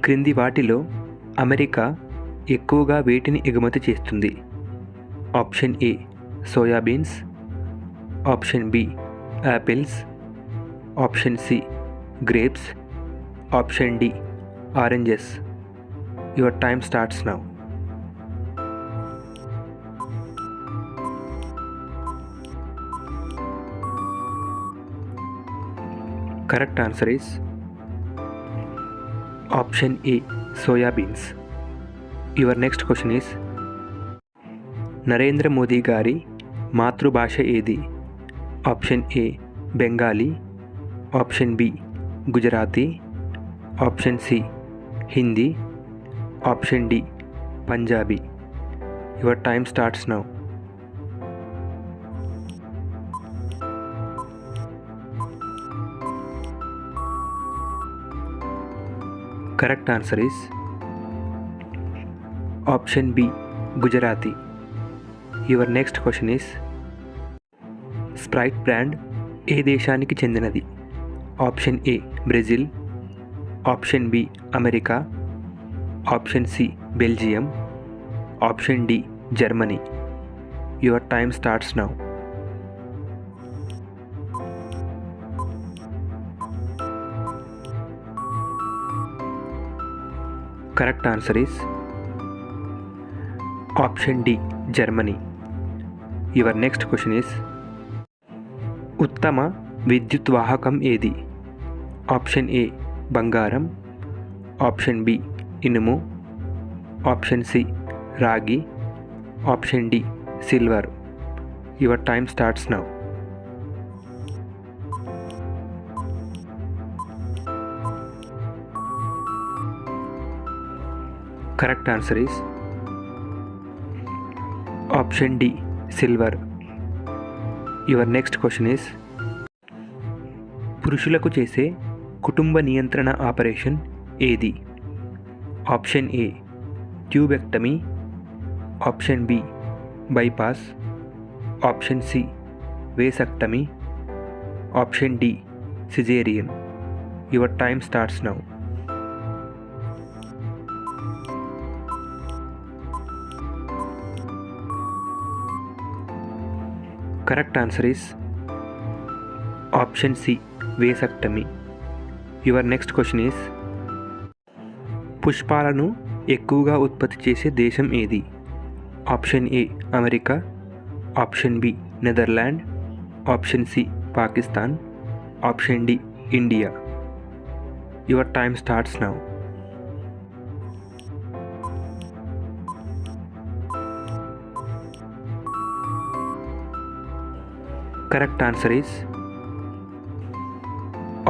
క్రింది వాటిలో అమెరికా ఎక్కువగా వేటిని ఎగుమతి చేస్తుంది? Option A soybeans, option B apples, option C grapes, option D oranges. Your time starts now. Correct answer is option A soyabeans. Your next question is Narendra Modi గారి మాతృభాష ఏది? Option A Bengali, option B Gujarati, option C Hindi, option D Punjabi. Your time starts now. Correct answer is option B Gujarati. Your next question is Sprite brand ఏ దేశానికి చెందినది? Option A Brazil, option B America, option C Belgium, option D Germany. Your time starts now. Correct answer is option D Germany. Your next question is ఉత్తమ విద్యుత్ వాహకం ఏది? Option A బంగారం, option B ఇనుము, option C రాగి, option D silver. Your time starts now. Correct answer is option D silver. Your next question is పురుషులకు చేసే కుటుంబ నియంత్రణ ఆపరేషన్ ఏది? Option A tubectomy, option B bypass, option C vasectomy, option D caesarean. Your time starts now. Correct answer is option C vasectomy. Your next question is పుష్పాలను ఎక్కువగా ఉత్పత్తి చేసే దేశం ఏది? Option A America, option B Netherland, option C Pakistan, option D India. Your time starts now. Correct answer is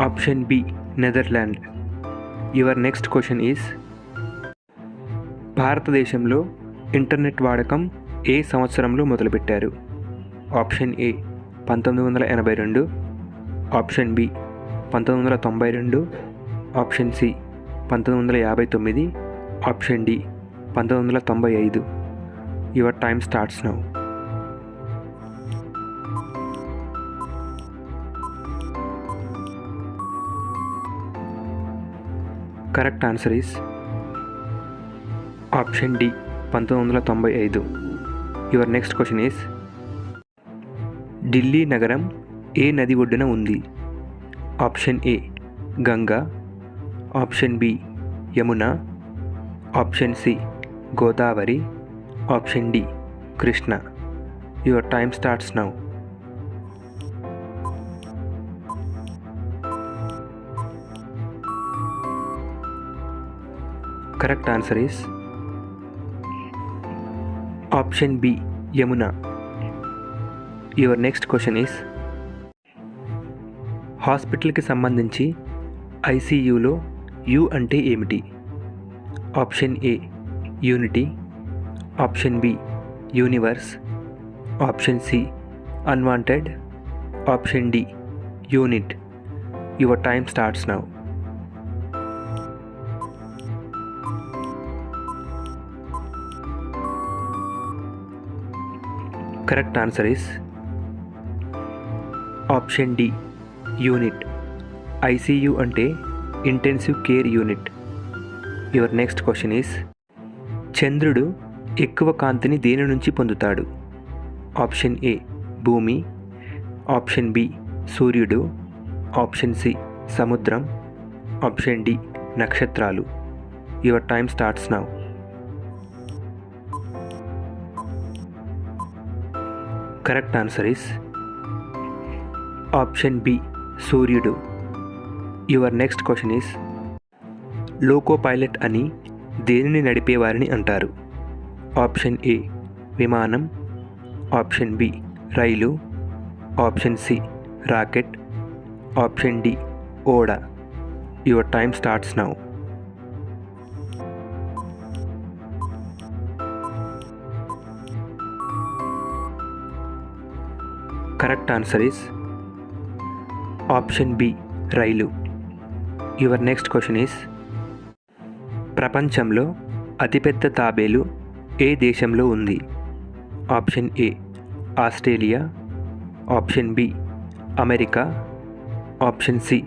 option B Netherlands. Your next question is భారతదేశంలో internet వాడకం ఏ సంవత్సరంలో మొదలుపెట్టారు? Option A 1982, option B 1992, option C 1959, option D 1995. Your time starts now. Correct answer is option D 1995. Your next question is Delhi నగరం ఏ నది ఒడ్డున ఉంది? Option A Ganga, option B Yamuna, option C Godavari, option D Krishna. Your time starts now. Correct answer is option B Yamuna. Your next question is హాస్పిటల్కి సంబంధించి ఐసీయూలో U అంటే ఏమిటి? Option A unity, option B universe, option C unwanted, option D unit. Your time starts now. Correct answer is option D unit. ICU అంటే intensive care unit. Your next question is చంద్రుడు ఎక్కువ కాంతిని దేని నుంచి పొందుతాడు? Option A భూమి, option B సూర్యుడు, option C సముద్రం, ఆప్షన్ డి నక్షత్రాలు. Your time starts now. Correct answer is option B సూర్యుడు. Your next question is loco pilot అని దేనిని నడిపేవారిని అంటారు? ఆప్షన్ ఏ విమానం, ఆప్షన్ బి రైలు, option C rocket, option D ఓడ. Your time starts now. Correct answer is option B రైలు. Your next question is ప్రపంచంలో అతిపెద్ద తాబేలు ఏ దేశంలో ఉంది? Option A Australia, option B America, option C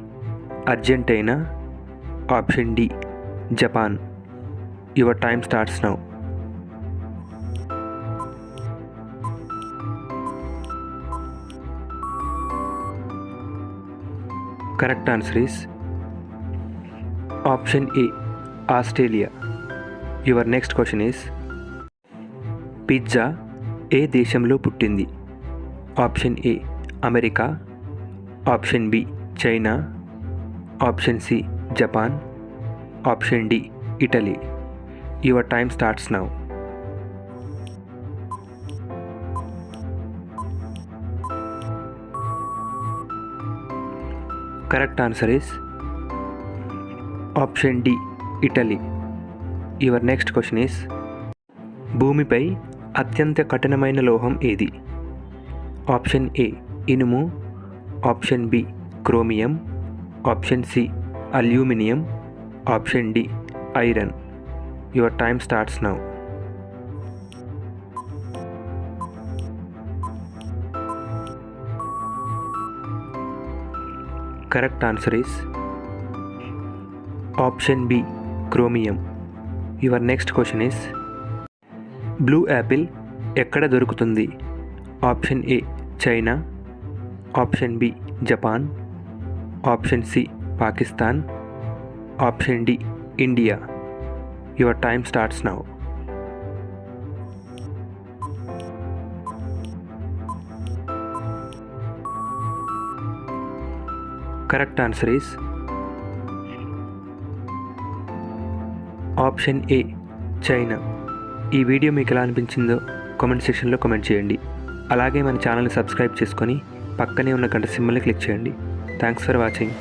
Argentina, option D Japan. Your time starts now. Correct answer is option A Australia. Your next question is pizza ఏ దేశంలో పుట్టింది? Option A America, option B China, option C Japan, option D Italy. Your time starts now. Correct answer is option D Italy. Your next question is భూమిపై అత్యంత కఠినమైన లోహం ఏది? Option A ఇనుము, option B chromium, option C aluminium, option D iron. Your time starts now. Correct answer is option B chromium. Your next question is blue apple ఎక్కడ దొరుకుతుంది? Option A China, option B Japan, option C Pakistan, option D India. Your time starts now. Correct answer is option A China. ఈ video మీకు ఎలా అనిపించిందో comment సెక్షన్లో comment చేయండి. అలాగే మన ఛానల్ని సబ్స్క్రైబ్ చేసుకొని పక్కనే ఉన్న గంట సింబల్ని క్లిక్ చేయండి. Thanks for watching.